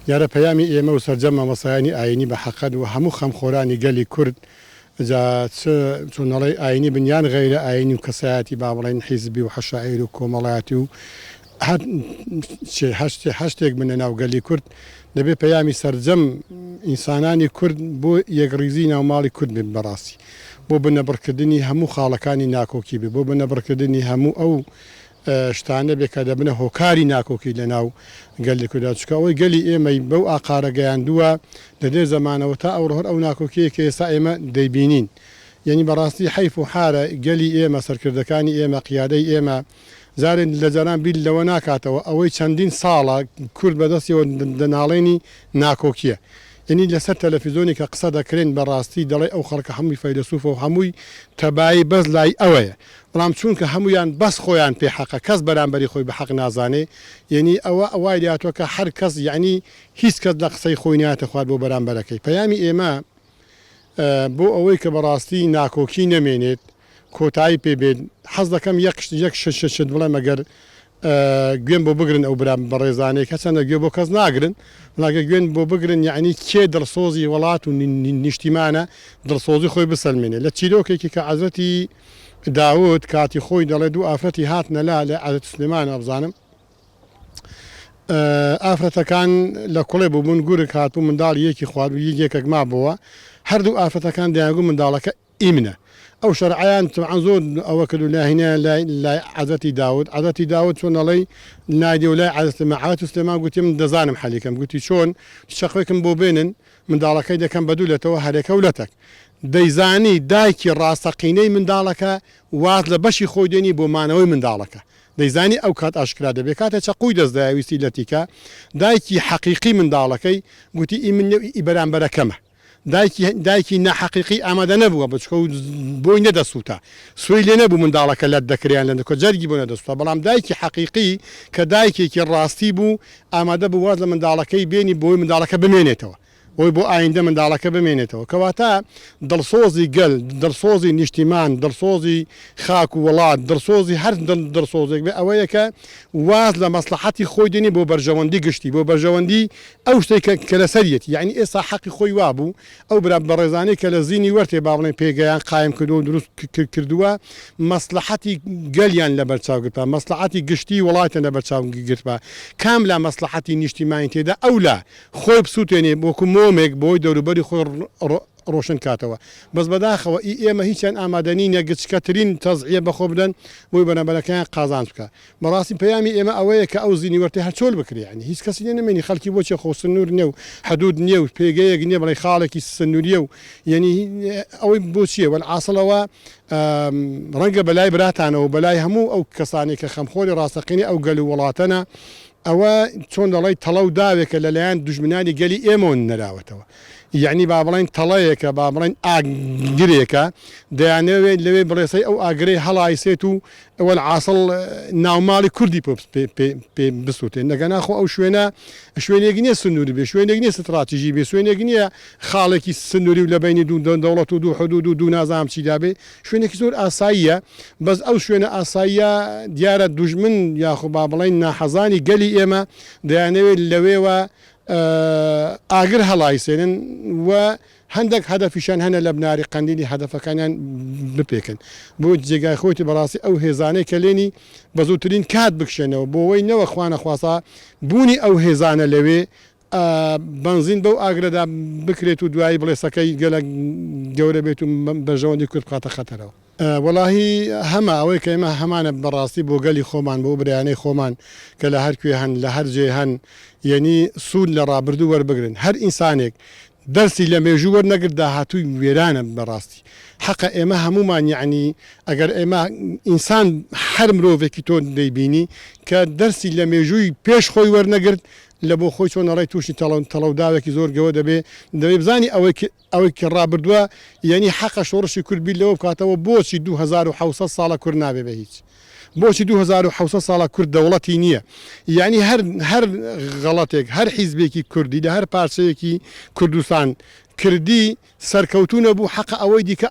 یارە پەیامی ئێمە و سەرجەمە مەسایانی ئاینی بە حەقەت و هەموو خەمخۆرانی گەلی کورد چۆنەڵی ئاینی بنیان غەیرە ئاینی و کەسایەتی با بڵێن حیزبی و حەشائیر و کۆمەڵایەتی و هەشتێک بنە ناو گەلی کورد دەبێت پەیامی سەرجەم ئینسانانی کورد بۆ یەکڕیزی ناوماڵی کورد بێت بەڕاستی بۆ بنەبڕکردنی هەموو خاڵەکانی ناکۆکی بێ بۆ بنەبڕکردنی هەموو ئەو شتانە بێ کە دەبنە هۆکاری ناکۆکی لە ناو گەلی کووردا چکە ئەوەی گەلی ئێمەی بەو ئاقارە گەیاندووە لەدێ زەمانەوە تا ئەوڕۆر ئەو ناکۆکیە کە ئێستا ئێمە دەیبینین یعنی بەڕاستی حیف و حارە گەلی ئێمە سەرکردەکانی ئێمە قیادەی ئێمە زارێن لە جەران بیل لەوە ناکاتەوە ئەوەی چەندین ساڵە کورد بەدەستیەوە دەناڵێنی ناکۆکیە یعنی لەسەر تەلەڤیزۆنی کە قسە دەکرێن بەڕاستی دەڵێ ئەو خەڵکە هەمووی فەیلسوفە و هەمووی تەبایی بەس لای ئەوەیە بەڵام چونکە هەمویان بەس خۆیان پێ حەقە کەس بەرامبەری خۆی بە حەق نازانێ یعنی ئەوە ئەوای دیاتوە کە هەر کەس یعنی هیچ کەس لە قسەی خۆی ناتە خوارد بۆ بەرامبەرەکەی پەیامی ئێمە بۆ ئەوەی کە بەڕاستی ناکۆکی نەمێنێت کۆتایی پێبێت حەز دەکەم یەک شت بڵێم ئەگەر گوێن بۆ بگرن ئەو برام بەڕێزانەیە کەچەندە گوێ بۆ کەس ناگرن لاگە گوێن بۆ بگرن یعنی کێ دڵسۆزی وڵات و نیشتیمانە دڵسۆزی خۆی بسەلمێنێ لە چیرۆکێکی کە حەزرەتی داود کاتی خۆی دەڵێ دوو ئافرەتی هاتنە لا لە عەزرەت سولەیمانە بزانم ئافرەتەکان لە کوڵێ بوون گورک هاتبوو منداڵ یەکی خوارد و یەکێک مابەوە هەردوو ئافرەتەکان دەیانگو منداڵەکە ئیمنە ئەو شەرعیان طبعاً زۆر ئەوە کرد و لاهینە لای عەزرەتی داود چۆن دەڵێ نادێ و لای عەزرەت سولەیمان گوتی من دەزانم حەلیکەم گوتی چۆن شەقێکم بۆ بێنن منداڵەکەی دەکەم بەدوولێتەوە هەرێکە و لەتەک دەیزانی دایکی ڕاستەقینەی منداڵەکە وات لە بەشی خۆی دێنی بۆ مانەوەی منداڵەکە دەیزانی ئەو کات ئاشکرا دەبێت کاتە چەقوی دەستداویستی لە تیکە دایکی حەقیقی منداڵەکەی گوتی ئی بەرامبەرەکەمە دایکی نەحەقیقی ئامادە نەبووە بچکە و بۆی نەدەسووتە سوی لێ نەبوو منداڵەکە لەت دەکریان لە نکۆ جەرگی بۆ نەدەسووتە بەڵام دایکی حەقیقی کە دایکێکی ڕاستی بوو ئامادە بوو واز لە منداڵەکەی بێنی بۆی منداڵەکە بمێنێتەوە بۆی بۆ ئایندە منداڵەکە بمێنێتەوە کەواتە دڵسۆزی گەل دڵسۆزی نیشتیمان دڵسۆزی خاک و وڵات دڵسۆزی هەر دڵسۆزێک بێ ئەوەیە کە واز لە مەسلحەتی خۆی دێنی بۆ بەرژەوەندی گشتی بۆ بەرژەوەندی ئەو شتێک کە لەسەریەتی یعنی ئێستا حەقی خۆی وابوو ئەو برا بەڕێزانەی کە لە زینی وەرتێ با بڵێن پێگەیان قایم کردو و دروست کردووە مەسلحەتی گەلیان لە بەرچاو گرتە مەسلحەتی گشتی وڵاتیان لە بەرچاو گرتبە کام لا مەسلحەتی نیشتیمانی تێدا ئەولا خۆی بسووتێنێ بۆکو مۆمێک بۆی دەوروبەری خۆی ڕۆشن کاتەوە بەس بەداخەوە ئێمە هیچیان ئامادەنی نەگچکەترین تەزعیە بەخۆ بدەن بۆی بەرامبەرەکەیان قازانج بکە بەڕاستی پەیامی ئێمە ئەوەیە کە ئەو زینی وەرتێ هەر چۆل بکرێ ینی هیچ کەسی لێ نەمێنی خەڵکی بۆچێ خۆ سنوور نییە و حدود نییە و پێگەیەک نییە بڵێ خاڵێکی سنووریە و یعنی ئەوەی بۆچیە وەعاسڵەوە ڕەنگە بەلای براتانەوە بەلای هەموو ئەو کەسانی کە خەمخۆری ڕاستەقینی ئەو گەل و وڵاتەنە ئەوە چۆن دەڵی تەڵە و داوێکە لەلایەن دوژمنانی گەلی ئێمە نەراوەتەوە یعنی با بڵێن تەڵەیەکە با بڵێن ئاگرێکە دەیانەوێت لەوێ بڵێسەی ئەو ئاگرەی هەڵایسێت و ئەوە عاسڵ ناوماڵی کوردی پێ بسووتێن نەگە ناخۆ ئەو شوێنێک نییە سنووری بێ شوێنێک نییە ستراتیژی بێ شوێنێک نییە خاڵێکی سنووری و لە بینی دوو دەوڵەت و دوو حدود و دوو نازام چیدا بێ شوێنێکی زۆر ئاساییە بەس ئەو شوێنە ئاساییە دیارە دوژمن یاخۆ با بڵێن ناحەزانی گەلی ئێمە دەیانەوێت لەوێوە ئاگر هەڵایسێنن و هەندێک هەدەفیشان هەنە لە بناری قەندیلی هەدەفەکانیان بپێکن بۆ جێگای خۆتی بەڕاستی ئەو هێزانەی کە لێنی بە زووترین کات بکشێنەوە بۆەوەی نەوە خوانە خواسا بوونی ئەو هێزانە لەوێ بنزین بەو ئاگرەدا بکرێت و دوایی بڵێسەکەی گەلە گەورە بێت و بەژەوەندی کورد بخاتە خەتەرەوە وەڵاهی هەمە ئەوەی کە ئێمە هەمانە بەڕاستی بۆ گەلی خۆمان بۆ برایانەی خۆمان کە لە هەر کوێ هەن لە هەر جێ هەن یعنی سوود لە ڕابردوو وەربگرن هەر ئینسانێک دەرسی لە مێژوو وەرنەگرت داهاتووی وێرانە بەڕاستی حەقە ئێمە هەمومان یعنی ئەگەر ئێمە ئینسان هەر مرۆڤێکی تۆ دەیبینی کە دەرسی لە مێژووی پێش خۆی وەرنەگرت لە بۆ خۆی چۆنەڕای تووشی تەڵەوداوێکی زۆر گەوە دەبێ بزانی ئەوەی کە ڕابردووە یعنی حەقە شۆڕشی کورد لەوە بکاتەوە بۆچی 2700 ساڵە کورد نابێ بە هیچ بۆچی 2700 ساڵە کورد دەوڵەتی نییە یعنی هەر غەڵەتێک هەر حیزبێکی کوردی لە هەر پارچەیەکی کوردستان کردی سەرکەوتونە بوو حەقە ئەوەی دیکە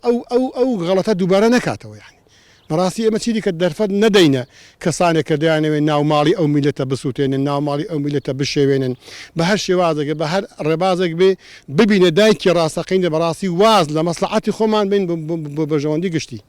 ئەو غەڵەتە دووبارە نەکاتەوە یعنی بەڕاستی ئێمە چیری کە دەرفەت نەدەینە کەسانێک کە دەیانەوێت ناوماڵی ئەو میلەتە بسووتێنن ناوماڵی ئەو میلەتە بشێوێنن بە هەر شێوازێک بە هەر ڕێبازێک بێ ببینە دایکی ڕاستەقینە بەڕاستی واز لە مەسلحەتی خۆمان بین بۆ بەژەوەندی گشتی